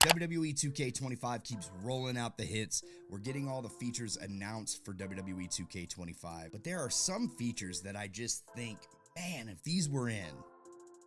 WWE 2K25 keeps rolling out the hits. We're getting all the features announced for WWE 2K25, but there are some features that I just think, man, if these were in,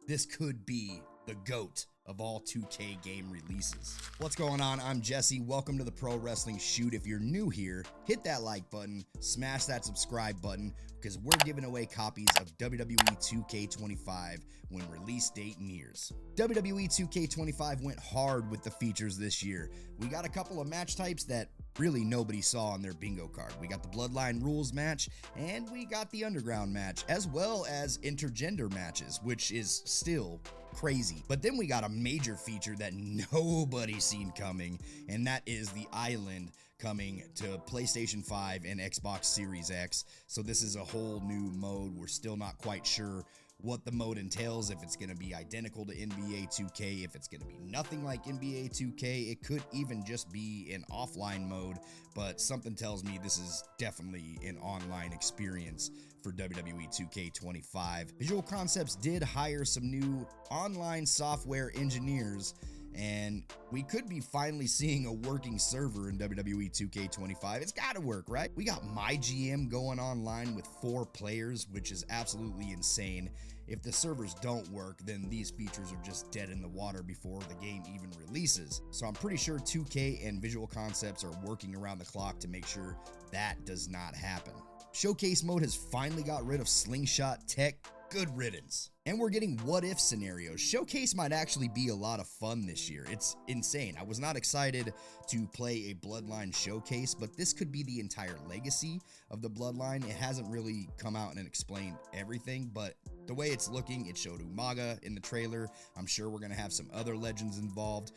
this could be the GOAT of all 2K game releases. What's going on? I'm Jesse. Welcome to the Pro Wrestling Shoot. If you're new here, hit that like button, smash that subscribe button, because we're giving away copies of WWE 2K25 when release date nears. WWE 2K25 went hard with the features this year. We got a couple of match types that really nobody saw on their bingo card. We got the Bloodline Rules match, and we got the Underground match, as well as intergender matches, which is still crazy. But then we got a major feature that nobody seen coming, and that is the Island coming to PlayStation 5 and Xbox Series X. So this is a whole new mode. We're still not quite sure what the mode entails, if it's going to be identical to NBA 2K, if it's going to be nothing like NBA 2K. It could even just be an offline mode, but something tells me this is definitely an online experience for WWE 2K25. Visual Concepts did hire some new online software engineers, and we could be finally seeing a working server in WWE 2K25. It's got to work, right? We got My GM going online with 4 players, which is absolutely insane. If the servers don't work, then these features are just dead in the water before the game even releases. So I'm pretty sure 2K and Visual Concepts are working around the clock to make sure that does not happen. Showcase mode has finally got rid of slingshot tech. Good riddance. And we're getting what-if scenarios. Showcase might actually be a lot of fun this year. It's insane. I was not excited to play a Bloodline Showcase, but this could be the entire legacy of the Bloodline. It hasn't really come out and explained everything, but the way it's looking, it showed Umaga in the trailer. I'm sure we're going to have some other legends involved.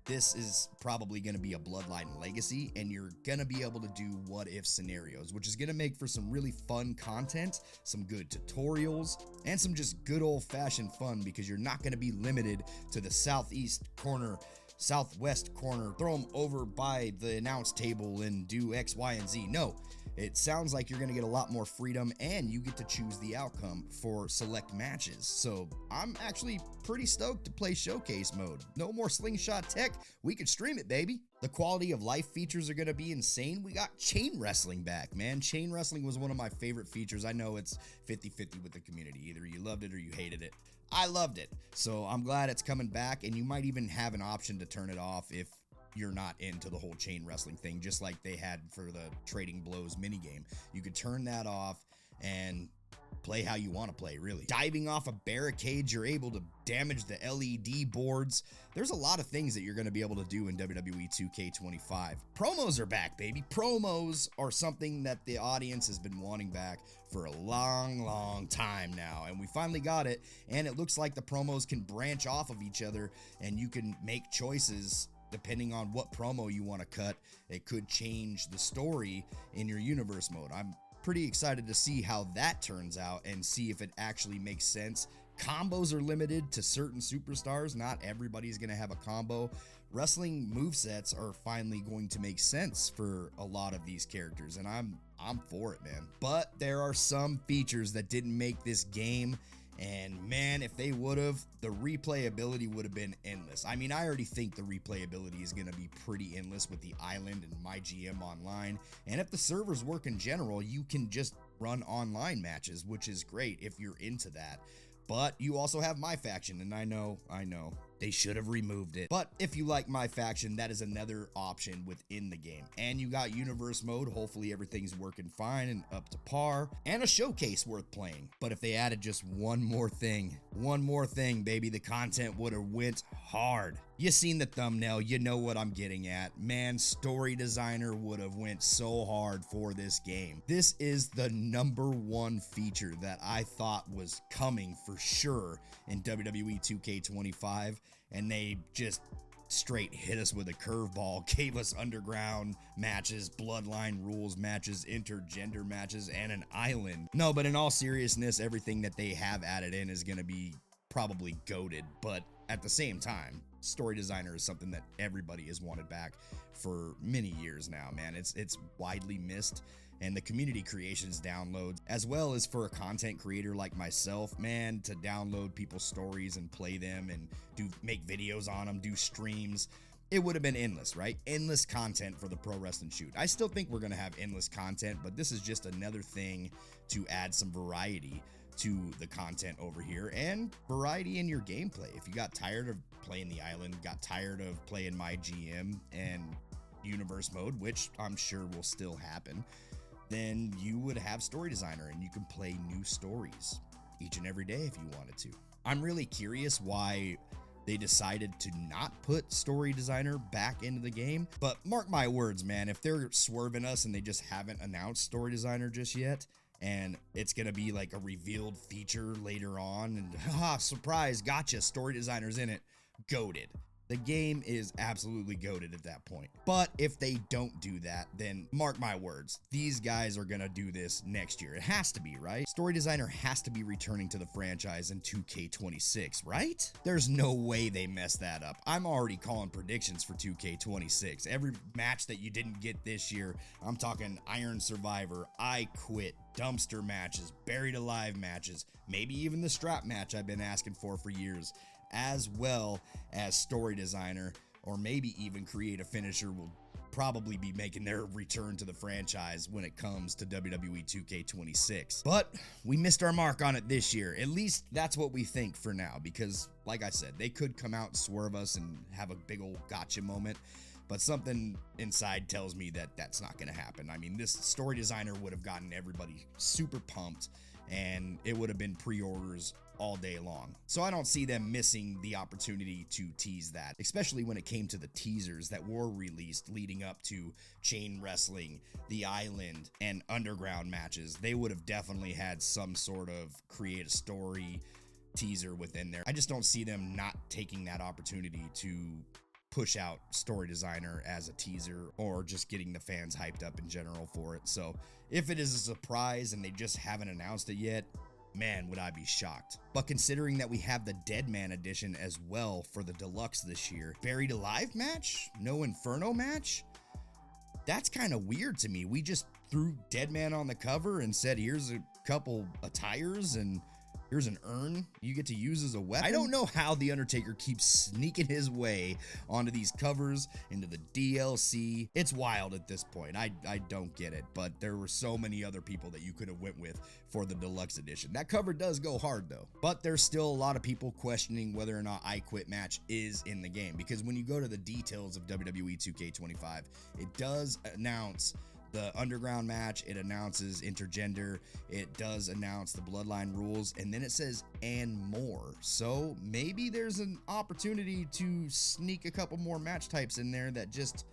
This is probably going to be a Bloodline legacy, and you're going to be able to do what-if scenarios, which is going to make for some really fun content, some good tutorials, and some just good old-fashioned fun, because you're not going to be limited to the southeast corner, southwest corner, throw them over by the announce table and do X, Y, and Z. No, it sounds like you're going to get a lot more freedom, and you get to choose the outcome for select matches. So I'm actually pretty stoked to play Showcase mode. No more slingshot tech. We could stream it, baby. The quality of life features are going to be insane. We got chain wrestling back, man. Chain wrestling was one of my favorite features. I know it's 50-50 with the community. Either you loved it or you hated it. I loved it. So I'm glad it's coming back, and you might even have an option to turn it off if you're not into the whole chain wrestling thing, just like they had for the Trading Blows minigame. You could turn that off and play how you want to play, really. Diving off a barricade, you're able to damage the LED boards. There's a lot of things that you're going to be able to do in WWE 2K25. Promos are back, baby. Promos are something that the audience has been wanting back for a long time now, and we finally got it, and it looks like the promos can branch off of each other, and you can make choices depending on what promo you want to cut. It could change the story in your universe mode. I'm pretty excited to see how that turns out and see if it actually makes sense. Combos are limited to certain superstars. Not everybody's going to have a combo. Wrestling movesets are finally going to make sense for a lot of these characters, and I'm for it, man. But there are some features that didn't make this game, and man, if they would have, the replayability would have been endless. I mean, I already think the replayability is going to be pretty endless with the Island and My GM Online. And if the servers work in general, you can just run online matches, which is great if you're into that. But you also have My Faction, and I know, they should have removed it. But if you like My Faction, that is another option within the game. And you got Universe Mode. Hopefully everything's working fine and up to par. And a Showcase worth playing. But if they added just one more thing, baby, the content would have went hard. You seen the thumbnail, you know what I'm getting at. Man, Story Designer would have went so hard for this game. This is the #1 feature that I thought was coming for sure in WWE 2K25, and they just straight hit us with a curveball, gave us underground matches, Bloodline Rules matches, intergender matches, and an Island. No, but in all seriousness, everything that they have added in is going to be probably goated, but at the same time, Story Designer is something that everybody has wanted back for many years now, man. It's widely missed, and the community creations downloads, as well as for a content creator like myself, man, to download people's stories and play them and make videos on them, do streams. it would have been endless, right? Endless content for the pro wrestling shoot. I still think we're going to have endless content, but this is just another thing to add some variety to the content over here and variety in your gameplay. If you got tired of playing the island, got tired of playing my GM and universe mode, which I'm sure will still happen, then you would have Story Designer and you can play new stories each and every day if you wanted to. I'm really curious why they decided to not put Story Designer back into the game, but mark my words, man, if they're swerving us and they just haven't announced Story Designer just yet, and it's gonna be like a revealed feature later on, and haha, surprise, gotcha, Story Designer's in it, goated. The game is absolutely goated at that point. But if they don't do that, then mark my words, these guys are gonna do this next year. It has to be, right? Story Designer has to be returning to the franchise in 2K26, right? There's no way they mess that up. I'm already calling predictions for 2K26. Every match that you didn't get this year, I'm talking Iron Survivor, I Quit, dumpster matches, buried alive matches, maybe even the strap match I've been asking for years, as well as Story Designer, or maybe even Create a Finisher will probably be making their return to the franchise when it comes to WWE 2K26. But we missed our mark on it this year. At least that's what we think for now, because like I said, they could come out, swerve us, and have a big old gotcha moment, but something inside tells me that that's not going to happen. I mean, this Story Designer would have gotten everybody super pumped, and it would have been pre-orders all day long. So I don't see them missing the opportunity to tease that, especially when it came to the teasers that were released leading up to Chain Wrestling, the Island, and Underground matches. They would have definitely had some sort of create a story teaser within there. I just don't see them not taking that opportunity to push out Story Designer as a teaser, or just getting the fans hyped up in general for it. So if it is a surprise and they just haven't announced it yet, man, would I be shocked. But considering that we have the Dead Man edition as well for the deluxe this year, Buried Alive match, no Inferno match, that's kind of weird to me. We just threw Dead Man on the cover and said, here's a couple attires and here's an urn you get to use as a weapon. I don't know how The Undertaker keeps sneaking his way onto these covers, into the DLC. It's wild at this point. I don't get it, but there were so many other people that you could have went with for the deluxe edition. That cover does go hard though, but there's still a lot of people questioning whether or not I Quit match is in the game, because when you go to the details of WWE 2K25, it does announce the Underground match, it announces intergender, it does announce the bloodline rules, and then it says and more. So maybe there's an opportunity to sneak a couple more match types in there that just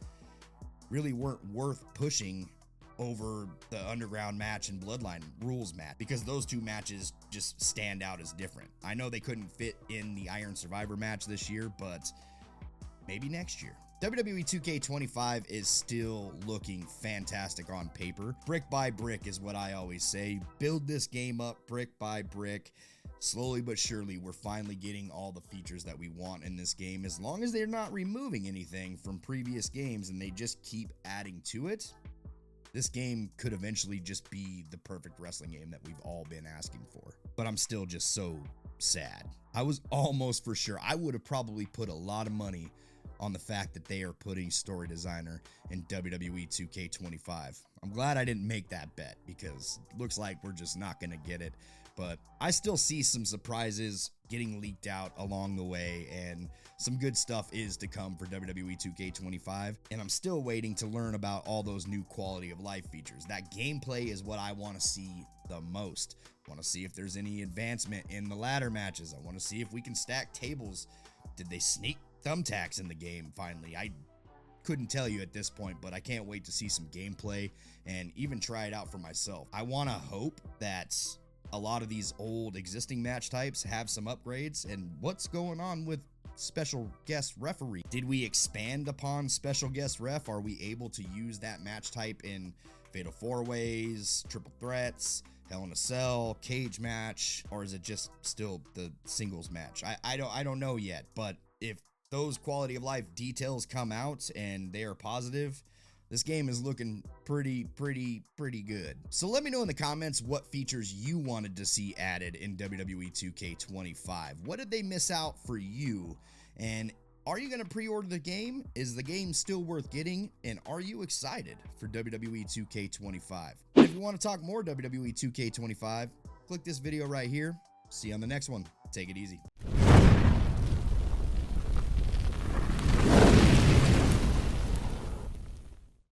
really weren't worth pushing over the Underground match and bloodline rules match, because those two matches just stand out as different. I know they couldn't fit in the Iron Survivor match this year, but maybe next year. WWE 2K25 is still looking fantastic on paper. Brick by brick is what I always say. Build this game up brick by brick. Slowly but surely, we're finally getting all the features that we want in this game. As long as they're not removing anything from previous games and they just keep adding to it, this game could eventually just be the perfect wrestling game that we've all been asking for. But I'm still just so sad. I was almost for sure. I would have probably put a lot of money on the fact that they are putting Story Designer in WWE 2K25. I'm glad I didn't make that bet, because it looks like we're just not going to get it. But I still see some surprises getting leaked out along the way, and some good stuff is to come for WWE 2K25. And I'm still waiting to learn about all those new quality of life features. That gameplay is what I want to see the most. I want to see if there's any advancement in the ladder matches. I want to see if we can stack tables. Did they sneak thumbtacks in the game finally? I couldn't tell you at this point, but I can't wait to see some gameplay and even try it out for myself. I want to hope that a lot of these old existing match types have some upgrades. And what's going on with special guest referee? Did we expand upon special guest ref? Are we able to use that match type in fatal four ways, triple threats, Hell in a Cell, cage match, or is it just still the singles match? I don't know yet, but if those quality of life details come out and they are positive, this game is looking pretty good. So let me know in the comments what features you wanted to see added in WWE 2K25. What did they miss out for you? And Are you going to pre-order the game? Is the game still worth getting? And are you excited for WWE 2K25? If you want to talk more WWE 2K25, click this video right here. See you on the next one. Take it easy.